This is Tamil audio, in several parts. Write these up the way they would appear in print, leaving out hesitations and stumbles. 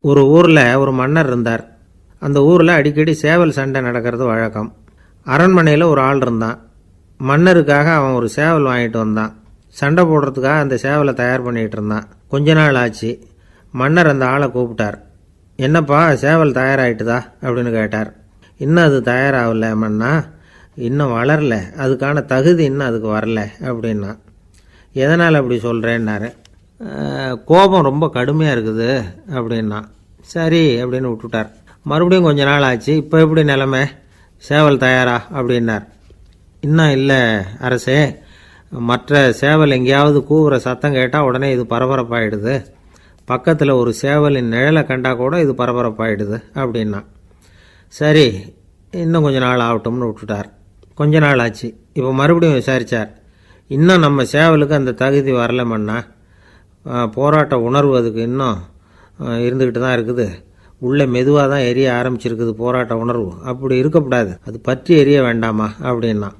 ஒரு ஊரில் ஒரு மன்னர் இருந்தார். அந்த ஊரில் அடிக்கடி சேவல் சண்டை நடக்கிறது வழக்கம். அரண்மனையில் ஒரு ஆள் இருந்தான். மன்னருக்காக அவன் ஒரு சேவல் வாங்கிட்டு வந்தான். சண்டை போடுறதுக்காக அந்த சேவலை தயார் பண்ணிகிட்டு இருந்தான். கொஞ்ச நாள் ஆச்சு. மன்னர் அந்த ஆளை கூப்பிட்டார். என்னப்பா சேவல் தயாராகிட்டுதா அப்படின்னு கேட்டார். இன்னும் அது தயாராகல மன்னா, இன்னும் வளரல, அதுக்கான தகுதி இன்னும் அதுக்கு வரல அப்படின்னா. எதனால் அப்படி சொல்கிறேன்னாரு. கோபம் ரொம்ப கடுமையாக இருக்குது அப்படின்னா. சரி அப்படின்னு விட்டுட்டார். மறுபடியும் கொஞ்ச நாள் ஆச்சு. இப்போ எப்படி நிலைமை, சேவல் தயாரா அப்படின்னார். இன்னும் இல்லை அரசே, மற்ற சேவல் எங்கேயாவது கூவுற சத்தம் கேட்டால் உடனே இது பரபரப்பாயிடுது. பக்கத்தில் ஒரு சேவலின் நிழலை கண்டா கூட இது பரபரப்பாயிடுது அப்படின்னா. சரி இன்னும் கொஞ்ச நாள் ஆகட்டும்னு விட்டுட்டார். கொஞ்ச நாள் ஆச்சு. இப்போ மறுபடியும் விசாரித்தார். இன்னும் நம்ம சேவலுக்கு அந்த தகுதி வரலமன்னா, போராட்ட உணர்வு அதுக்கு இன்னும் இருந்துக்கிட்டு தான் இருக்குது. உள்ளே மெதுவாக தான் எரிய ஆரம்பிச்சிருக்குது போராட்ட உணர்வு. அப்படி இருக்கக்கூடாது, அது பற்றி எரிய வேண்டாமா அப்படின்னா.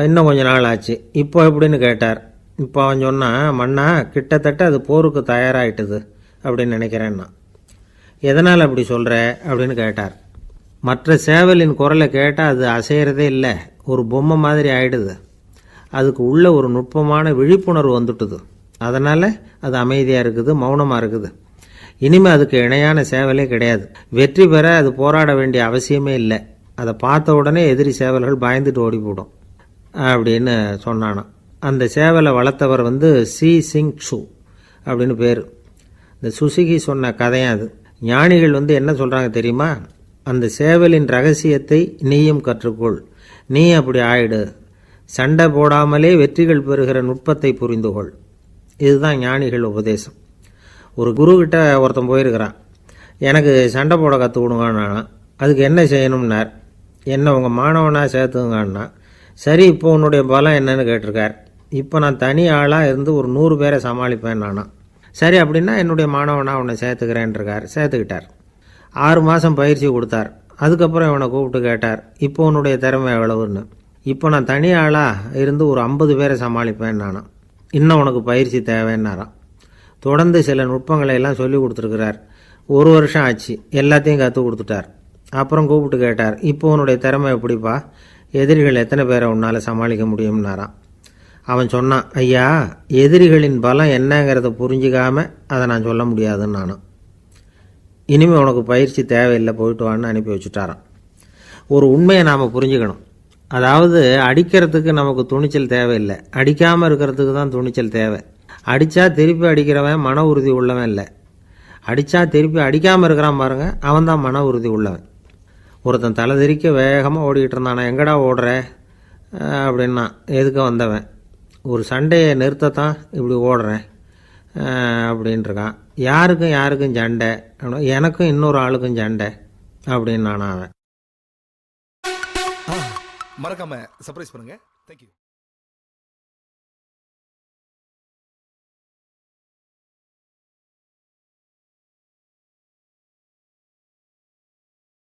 இன்னும் கொஞ்ச நாள் ஆச்சு. இப்போ எப்படின்னு கேட்டார். இப்போ அவன் சொன்னான், மன்னா கிட்டத்தட்ட அது போருக்கு தயாராகிட்டுது அப்படின்னு நினைக்கிறேன்னா. எதனால் அப்படி சொல்கிற அப்படின்னு கேட்டார். மற்ற சேவலின் குரலை கேட்டால் அது அசைகிறதே இல்லை, ஒரு பொம்மை மாதிரி ஆயிடுது. அதுக்கு உள்ள ஒரு நுட்பமான விழிப்புணர்வு வந்துட்டுது. அதனால் அது அமைதியாக இருக்குது, மௌனமாக இருக்குது. இனிமேல் அதுக்கு இணையான சேவலே கிடையாது. வெற்றி பெற அது போராட வேண்டிய அவசியமே இல்லை. அதை பார்த்த உடனே எதிரி சேவல்கள் பயந்துட்டு ஓடி போடும் அப்படின்னு சொன்னானான். அந்த சேவலை வளர்த்தவர் சி சிங் சு அப்படின்னு பேர். இந்த சுசுகி சொன்ன கதையும் அது. ஞானிகள் என்ன சொல்கிறாங்க தெரியுமா? அந்த சேவலின் ரகசியத்தை நீயும் கற்றுக்கொள், நீ அப்படி ஆயிடு, சண்டை போடாமலே வெற்றிகள் பெறுகிற நுட்பத்தை புரிந்துகொள். இதுதான் ஞானிகள் உபதேசம். ஒரு குருக்கிட்ட ஒருத்தன் போயிருக்கிறான். எனக்கு சண்டை போட கற்றுக் கொடுங்கண்ணா. அதுக்கு என்ன செய்யணும்னார். என்ன உங்கள் மாணவனாக சேர்த்துங்கண்ணா. சரி இப்போ உன்னுடைய பலம் என்னன்னு கேட்டிருக்கார். இப்போ நான் தனி ஆளாக இருந்து ஒரு 100 பேரை சமாளிப்பேன் நானா. சரி அப்படின்னா என்னுடைய மாணவனாக உன்னை சேர்த்துக்கிறேன்ருக்கார். சேர்த்துக்கிட்டார். 6 மாதம் பயிற்சி கொடுத்தார். அதுக்கப்புறம் இவனை கூப்பிட்டு கேட்டார், இப்போ உன்னுடைய திறமை எவ்வளவுன்னு. இப்போ நான் தனி ஆளாக இருந்து ஒரு 50 பேரை சமாளிப்பேன் நானா. இன்னும் உனக்கு பயிற்சி தேவைன்னாராம். தொடர்ந்து சில நுட்பங்களை எல்லாம் சொல்லி கொடுத்துருக்கிறார். 1 வருஷம் ஆச்சு. எல்லாத்தையும் கற்றுக் கொடுத்துட்டார். அப்புறம் கூப்பிட்டு கேட்டார், இப்போ உன்னுடைய திறமை எப்படிப்பா, எதிரிகள் எத்தனை பேரை உன்னால் சமாளிக்க முடியும்னாராம். அவன் சொன்னான், ஐயா எதிரிகளின் பலம் என்னங்கிறத புரிஞ்சிக்காம அதை நான் சொல்ல முடியாதுன்னு நானும். இனிமேல் உனக்கு பயிற்சி தேவையில்லை, போயிட்டு வான்னு அனுப்பி வச்சுட்டாரான். ஒரு உண்மையை நாம் புரிஞ்சுக்கணும். அதாவது அடிக்கிறதுக்கு நமக்கு துணிச்சல் தேவையில்லை, அடிக்காமல் இருக்கிறதுக்கு தான் துணிச்சல் தேவை. அடித்தா திருப்பி அடிக்கிறவன் மன உறுதி உள்ளவன் இல்லை, அடித்தா திருப்பி அடிக்காமல் இருக்கிறான் பாருங்க, அவன் தான் மன உறுதி உள்ளவன். ஒருத்தன் தலை தெறிக்க வேகமாக ஓடிக்கிட்டு இருந்தானா, எங்கடா ஓடுற அப்படின்னா, எதுக்க வந்தவன், ஒரு சண்டையை நிறுத்தத்தான் இப்படி ஓடுறேன் அப்படின்ட்டுருக்கான். யாருக்கும் சண்டை, எனக்கும் இன்னொரு ஆளுக்கும் சண்டை அப்படின்னு நானா அவன். மறக்காம சர்ப்ரைஸ் பண்ணுங்க. தேங்க்யூ.